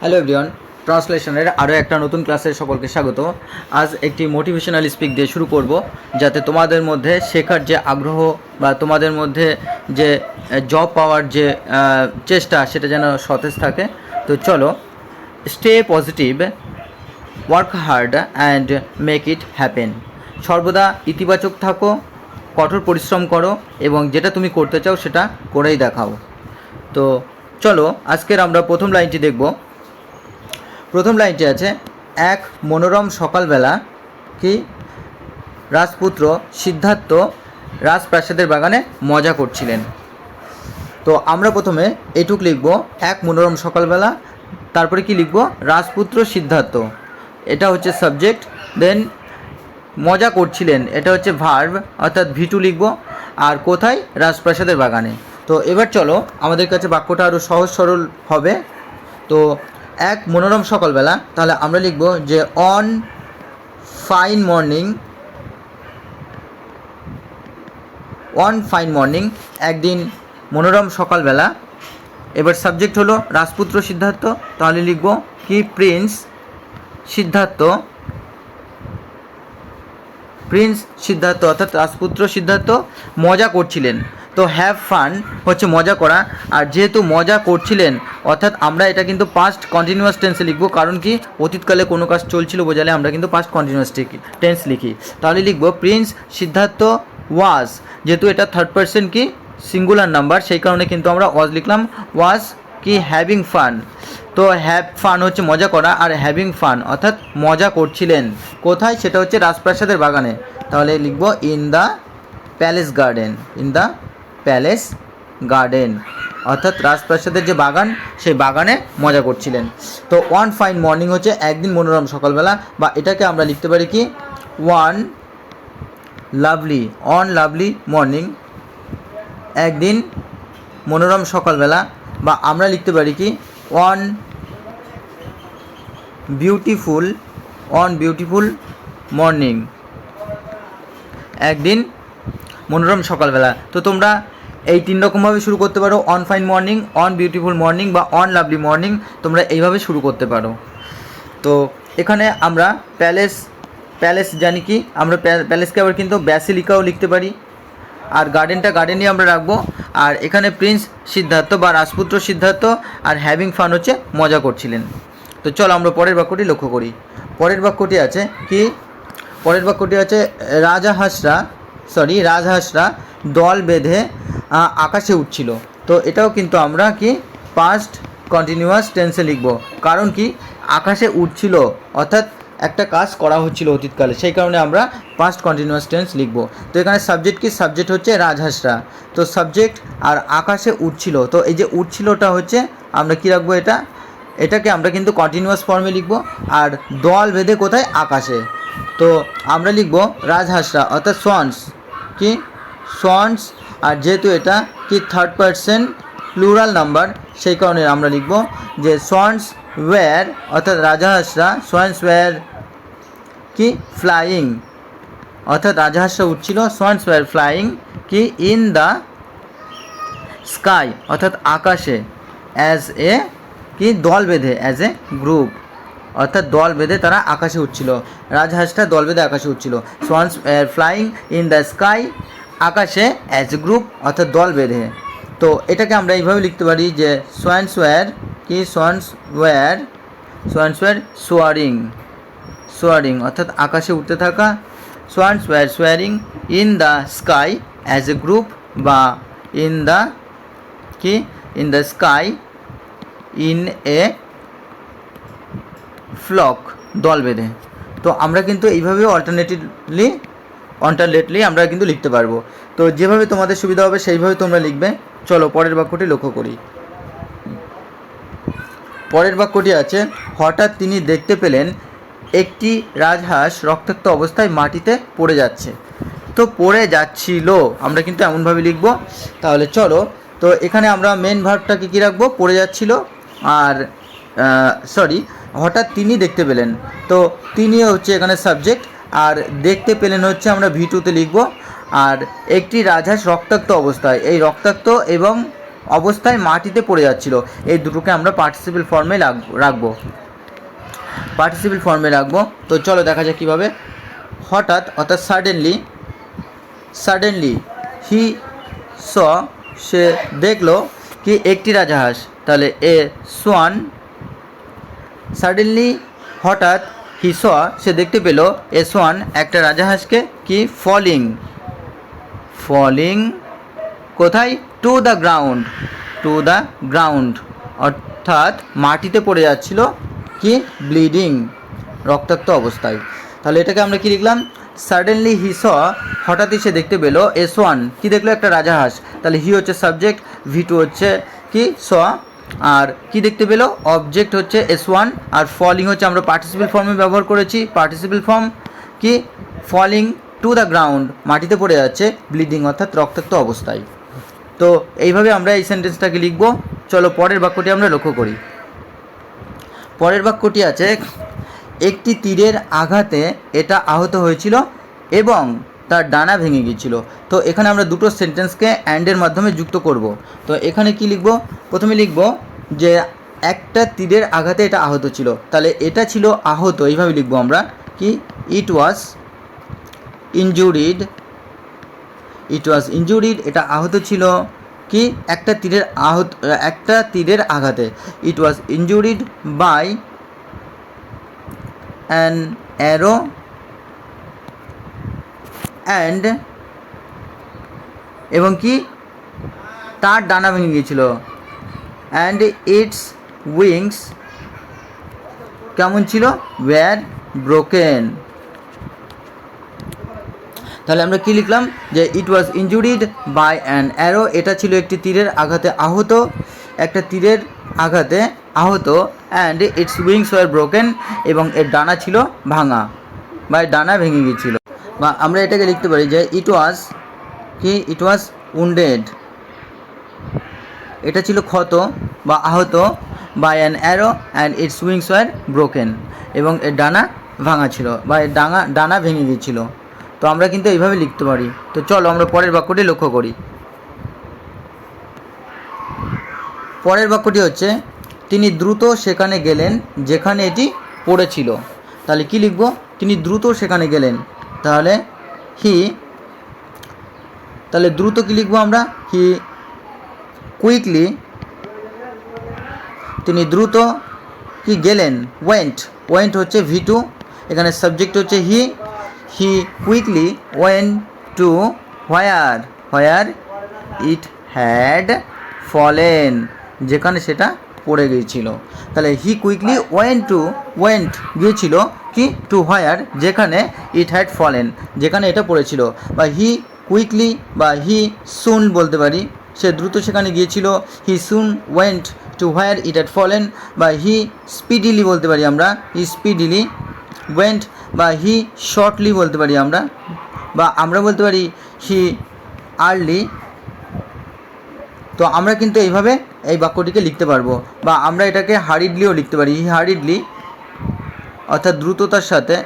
Hello everyone, ট্রান্সলেশনের আরও একটা নতুন ক্লাসে সকলকে স্বাগত। আজ একটি মোটিভেশনাল স্পিক দিয়ে শুরু করব, যাতে তোমাদের মধ্যে শেখার যে আগ্রহ বা তোমাদের মধ্যে যে জব পাওয়ার যে চেষ্টা সেটা যেন সতেজ থাকে। তো চলো, stay positive, work hard and make it happen. সর্বদা ইতিবাচক থাকো, কঠোর পরিশ্রম করো এবং যেটা তুমি করতে চাও সেটা করেই দেখাও। তো চলো, আজকের আমরা প্রথম লাইনটি দেখব। প্রথম লাইনটি আছে, এক মনোরম সকালবেলা কি রাজপুত্র সিদ্ধার্থ রাজপ্রাসাদের বাগানে মজা করছিলেন। তো আমরা প্রথমে এটুক লিখব, এক মনোরম সকালবেলা, তারপরে কি লিখব, রাজপুত্র সিদ্ধার্থ, এটা হচ্ছে সাবজেক্ট। দেন মজা করছিলেন, এটা হচ্ছে ভার্ব, অর্থাৎ ভি2 লিখব। আর কোথায়? রাজপ্রাসাদের বাগানে। তো এবার চলো, আমাদের কাছে বাক্যটা আরও সহজ সরল হবে। তো এক মনোরম সকালবেলা, তাহলে আমরা লিখব যে অন ফাইন মর্নিং, একদিন মনোরম সকালবেলা। এবার সাবজেক্ট হলো রাজপুত্র সিদ্ধার্থ, তাহলে লিখব কি প্রিন্স সিদ্ধার্থ, অর্থাৎ রাজপুত্র সিদ্ধার্থ মজা করছিলেন। তো হ্যাভ ফান হচ্ছে মজা করা, আর যেহেতু মজা করছিলেন অর্থাৎ আমরা এটা কিন্তু পাস্ট কন্টিনিউয়াস টেন্সে লিখব, কারণ কি অতীতকালে কোনো কাজ চলছিল বোঝালে আমরা কিন্তু পাস্ট কন্টিনিউয়াস টেন্স লিখি। তাহলে লিখব প্রিন্স সিদ্ধার্থ ওয়াজ, যেহেতু এটা থার্ড পারসন কি সিঙ্গুলার নাম্বার, সেই কারণে কিন্তু আমরা ওয়াজ লিখলাম। ওয়াজ কি হ্যাভিং ফান। তো হ্যাভ ফান হচ্ছে মজা করা, আর হ্যাভিং ফান অর্থাৎ মজা করছিলেন কোথায়? সেটা হচ্ছে রাজপ্রাসাদের বাগানে। তাহলে লিখব ইন দ্য প্যালেস গার্ডেন, অর্থাৎ রাজপ্রাসাদের যে বাগান সেই বাগানে মজা করছিলেন। তো ওয়ান ফাইন মর্নিং হচ্ছে একদিন মনোরম সকালবেলা, বা এটাকে আমরা লিখতে পারি কি ওয়ান লাভলি মর্নিং, একদিন মনোরম সকালবেলা, বা আমরা লিখতে পারি কি অন বিউটিফুল মর্নিং, একদিন মনোরম সকালবেলা। তো তোমরা এই তিন রকমভাবে শুরু করতে পারো, on fine morning, on beautiful morning বা অন লাভলি মর্নিং, তোমরা এইভাবে শুরু করতে পারো। তো এখানে আমরা প্যালেস জানি কি, আমরা প্যালেসকে আবার কিন্তু ব্যাসিলিকাও লিখতে পারি, আর গার্ডেনই আমরা রাখবো। আর এখানে প্রিন্স সিদ্ধার্থ বা রাজপুত্র সিদ্ধার্থ, আর হ্যাভিং ফান হচ্ছে মজা করছিলেন। তো চলো আমরা পরের বাক্যটি লক্ষ্য করি। পরের বাক্যটি আছে রাজহাঁসরা দল বেঁধে আকাশে উঠছিল। তো এটাও কিন্তু আমরা কি পাস্ট কন্টিনিউয়াস টেন্সে লিখব, কারণ কি আকাশে উঠছিল অর্থাৎ একটা কাজ করা হচ্ছিল অতীতকালে, সেই কারণে আমরা পাস্ট কন্টিনিউয়াস টেন্স লিখব। তো এখানে সাবজেক্ট হচ্ছে রাজহাঁসরা, তো সাবজেক্ট আর আকাশে উঠছিল। তো এই যে উঠছিলটা হচ্ছে আমরা কি রাখবো, এটাকে আমরা কিন্তু কন্টিনিউয়াস ফর্মে লিখব। আর দল বেঁধে কোথায়? আকাশে। তো আমরা লিখব রাজহাঁসরা অর্থাৎ সোয়ান্স, আর যেহেতু এটা কি থার্ড পারসন প্লুরাল নাম্বার, সেই কারণে আমরা লিখব যে সোয়ান্স ওয়্যার, অর্থাৎ রাজহাঁসরা সোয়ান্স ওয়্যার কি ফ্লাইং, অর্থাৎ রাজহাঁসরা উঠছিল, সোয়ান্স ওয়্যার ফ্লাইং কি ইন দ্য স্কাই, অর্থাৎ আকাশে, অ্যাজ এ কি দল বেঁধে, অ্যাজ এ গ্রুপ, অর্থাৎ দল বেঁধে তারা আকাশে উঠছিল। রাজহাঁসটা দল বেঁধে আকাশে উঠছিল। Swans were flying in the sky, আকাশে অ্যাজ এ গ্রুপ অর্থাৎ দল বেঁধে। তো এটাকে আমরা এইভাবে লিখতে পারি যে সোয়ান্স ওয়্যার সোয়ারিং অর্থাৎ আকাশে উঠতে থাকা, swans were soaring in the sky as a group, বা in the sky in a flock, দল বেঁধে। তো আমরা কিন্তু এইভাবে অল্টারনেটলি আমরা কিন্তু লিখতে পারবো। তো যেভাবে তোমাদের সুবিধা হবে সেইভাবে তোমরা লিখবে। চলো পরের বাক্যটি লক্ষ্য করি। পরের বাক্যটি আছে, হঠাৎ তিনি দেখতে পেলেন একটি রাজহাঁস রক্তাক্ত অবস্থায় মাটিতে পড়ে যাচ্ছে। তো পড়ে যাচ্ছিল আমরা কিন্তু এমনভাবে লিখব। তাহলে চলো, তো এখানে আমরা মেন ভার্বটাকে কী রাখবো? পড়ে যাচ্ছিল। আর হঠাৎ তিনি দেখতে পেলেন, তো তিনি হচ্ছে এখানে সাবজেক্ট, আর দেখতে পেলেন হচ্ছে আমরা ভি2তে লিখব। আর একটি রাজহাঁস রক্তাক্ত অবস্থায়, এই রক্তাক্ত এবং অবস্থায় মাটিতে পড়ে যাচ্ছিল। এই দুটোকে আমরা পার্টিসিপল ফর্মে রাখবো। পার্টিসিপল ফর্মে রাখবো। তো চলো দেখা যাক কীভাবে। হঠাৎ অর্থাৎ সাডেনলি হি স সে দেখলো কি একটি রাজহাঁস। তাহলে এ সোয়ান, সাডেনলি হঠাৎ হি স সে দেখতে পেল এ সোয়ান একটা রাজহাঁসকে কি ফলিং কোথায়? টু দ্য গ্রাউন্ড অর্থাৎ মাটিতে পড়ে যাচ্ছিল কি ব্লিডিং রক্তাক্ত অবস্থায়। তাহলে এটাকে আমরা কি লিখলাম? সাডেনলি হি স হঠাৎই সে দেখতে পেল এ সোয়ান কি দেখলো? একটা রাজহাঁস। তাহলে হি হচ্ছে সাবজেক্ট, ভি2 হচ্ছে কি স, আর কি দেখতে পেলো? অবজেক্ট হচ্ছে S1, আর ফলিং হচ্ছে আমরা পার্টিসিপল ফর্মে ব্যবহার করেছি। পার্টিসিপল ফর্ম কি? ফলিং টু দ্য গ্রাউন্ড, মাটিতে পড়ে যাচ্ছে, ব্লিডিং অর্থাৎ রক্তাক্ত অবস্থায়। তো এইভাবে আমরা এই সেন্টেন্সটাকে লিখব। চলো পরের বাক্যটি আমরা লক্ষ্য করি। পরের বাক্যটি আছে, একটি তীরের আঘাতে এটা আহত হয়েছিল এবং তার ডানা ভেঙে গিয়েছিল। তো এখানে আমরা দুটো সেন্টেন্সকে অ্যান্ডের মাধ্যমে যুক্ত করব। তো এখানে কি লিখব? প্রথমে লিখব যে একটা তীরের আঘাতে এটা আহত ছিল। তাহলে এটা ছিল আহত, এইভাবে লিখব আমরা কি? ইট ওয়াজ ইনজুরিড, এটা আহত ছিল কি? একটা তীরের আঘাতে। ইট was injured by an arrow and, এবং কি? তার ডানা ভেঙে গিয়েছিল। অ্যান্ড ইটস উইংস কেমন ছিল? Were broken. তাহলে আমরা কি লিখলাম? যে it was injured by an arrow, এটা ছিল একটি তীরের আঘাতে আহত, and its wings were broken, এবং এর ডানা ছিল ভাঙা বা ডানা ভেঙে গিয়েছিল। বা আমরা এটাকে লিখতে পারি যে ইট ওয়াজ উন্ডেড, এটা ছিল ক্ষত বা আহত, by an arrow and its wings were broken, এবং এর ডানা ভাঙা ছিল বা এর ডানা ভেঙে গিয়েছিল। তো আমরা কিন্তু এইভাবে লিখতে পারি। তো চলো আমরা পরের বাক্যটি লক্ষ্য করি। পরের বাক্যটি হচ্ছে, তিনি দ্রুত সেখানে গেলেন যেখানে এটি পড়েছিল। তাহলে কি লিখব? তিনি দ্রুত সেখানে গেলেন। তাহলে দ্রুত কি লিখব আমরা? হি কুইকলি, তিনি দ্রুত কি গেলেন? ওয়েন্ট হচ্ছে V2, এখানে সাবজেক্ট হচ্ছে he quickly went to where it had fallen, যেখানে সেটা পড়ে গিয়েছিল। তাহলে হি কুইকলি ওয়েন্ট গিয়েছিল কি? টু হোয়ার, যেখানে ইট হ্যাড ফলেন, যেখানে এটা পড়েছিল। বা হি কুইকলি বা হি সুন বলতে পারি, সে দ্রুত সেখানে গিয়েছিল। He soon went to where it had fallen. বা হি স্পিডিলি বলতে পারি আমরা, হি স্পিডিলি ওয়েন্ট। বা হি শর্টলি বলতে পারি আমরা, বা আমরা বলতে পারি হি আর্লি। তো আমরা কিন্তু এইভাবে এই বাক্যটিকে লিখতে পারবো। বা আমরা এটাকে হারিডলিও লিখতে পারি, হি হারিডলি, অর্থাৎ দ্রুততার সাথে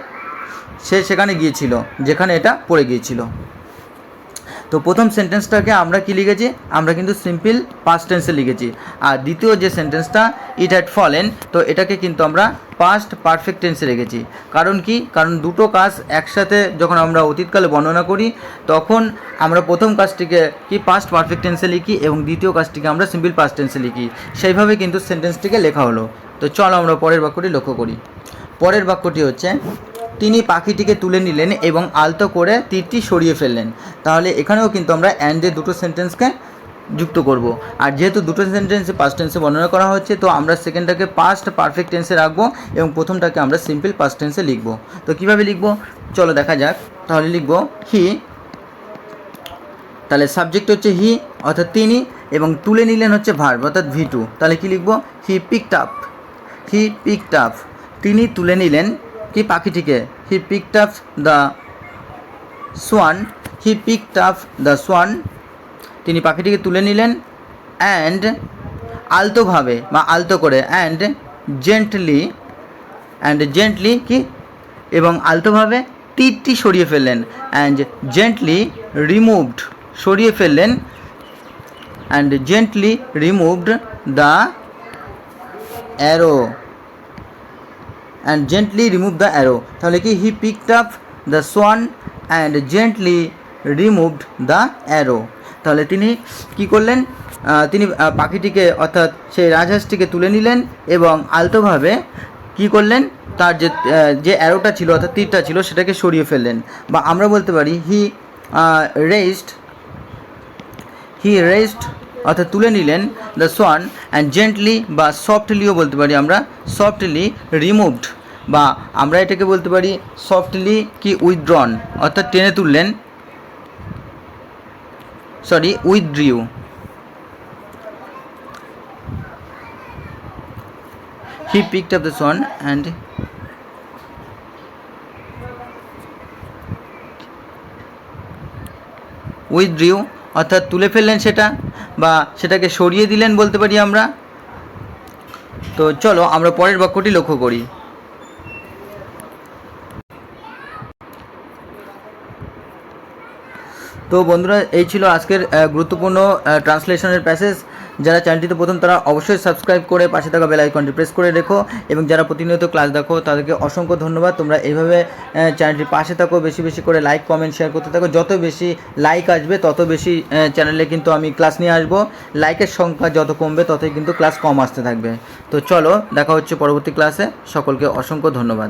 সে সেখানে গিয়েছিল যেখানে এটা পড়ে গিয়েছিল। তো প্রথম সেন্টেন্সটাকে আমরা কি লিখেছি? আমরা কিন্তু সিম্পল পাস্ট টেন্সে লিখেছি। আর দ্বিতীয় যে সেন্টেন্সটা ইট হ্যাড ফলেন, তো এটাকে কিন্তু আমরা পাস্ট পারফেক্ট টেন্সে রেখেছি। কারণ কি? কারণ দুটো কাজ একসাথে যখন আমরা অতীতকালে বর্ণনা করি, তখন আমরা প্রথম কাজটিকে কি পাস্ট পারফেক্ট টেন্সে লিখি এবং দ্বিতীয় কাজটিকে আমরা সিম্পল পাস্ট টেন্সে লিখি। সেইভাবে কিন্তু সেন্টেন্সটিকে লেখা হলো। তো চলো আমরা পরের বাক্যটি লক্ষ্য করি। পরের বাক্যটি হচ্ছে, তিনি পাখিটিকে তুলে নিলেন এবং আলতো করে তীরটি সরিয়ে ফেললেন। তাহলে এখানেও কিন্তু আমরা অ্যান্ডের দুটো সেন্টেন্সকে যুক্ত করব। আর যেহেতু দুটো সেন্টেন্সে পাস্ট টেন্সে বর্ণনা করা হচ্ছে, তো আমরা সেকেন্ডটাকে পাস্ট পারফেক্ট টেন্সে রাখবো এবং প্রথমটাকে আমরা সিম্পল পাস্ট টেন্সে লিখব। তো কীভাবে লিখব চলো দেখা যাক। তাহলে লিখব হি, তাহলে সাবজেক্ট হচ্ছে হি অর্থাৎ তিনি, এবং তুলে নিলেন হচ্ছে ভার্ব অর্থাৎ V2। তাহলে কি লিখব? হি পিকড আপ, তিনি তুলে নিলেন কি পাখিটিকে? He picked up the swan, তিনি পাখিটিকে তুলে নিলেন। অ্যান্ড আলতোভাবে বা আলতো করে, অ্যান্ড জেন্টলি কি? এবং আলতোভাবে তীরটি সরিয়ে ফেললেন। অ্যান্ড জেন্টলি রিমুভড, সরিয়ে ফেললেন and gently removed the arrow and gently removed the arrow তাহলে কি he picked up the swan and gently removed the arrow তাহলে তিনি কি করলেন তিনি পাখিটিকে অর্থাৎ সেই রাজহাঁসটিকে তুলে নিলেন এবং আলতোভাবে কি করলেন তার যে অ্যারোটা ছিল অর্থাৎ তীরটা ছিল সেটাকে সরিয়ে ফেললেন বা আমরা বলতে পারি হি রেজড অর্থাৎ তুলে নিলেন দ্য সোয়ান অ্যান্ড জেন্টলি বা সফটলিও বলতে পারি আমরা সফটলি রিমুভড বা আমরা এটাকে বলতে পারি সফটলি কি উইথড্রন অর্থাৎ টেনে তুললেন withdrew he picked up the swan and withdrew অর্থাৎ তুলে ফেললেন সেটা বা সেটাকে সরিয়ে দিলেন বলতে পারি আমরা। তো চলো আমরা পরের বাক্যটি লক্ষ্য করি। তো বন্ধুরা এই ছিল আজকের গুরুত্বপূর্ণ ট্রান্সলেশনের প্যাসেজ। যারা চ্যানেলটিতে প্রথম তারা অবশ্যই সাবস্ক্রাইব করে পাশে থাকা বেল আইকনটি প্রেস করে রেখো এবং যারা প্রতিনিয়ত ক্লাস দেখো তাদেরকে অসংখ্য ধন্যবাদ। তোমরা এইভাবে চ্যানেলটির পাশে থাকো, বেশি বেশি করে লাইক কমেন্ট শেয়ার করতে থাকো। যত বেশি লাইক আসবে তত বেশি চ্যানেলে কিন্তু আমি ক্লাস নিয়ে আসবো। লাইকের সংখ্যা যত কমবে ততই কিন্তু ক্লাস কম আসতে থাকবে। তো চলো দেখা হচ্ছে পরবর্তী ক্লাসে। সকলকে অসংখ্য ধন্যবাদ।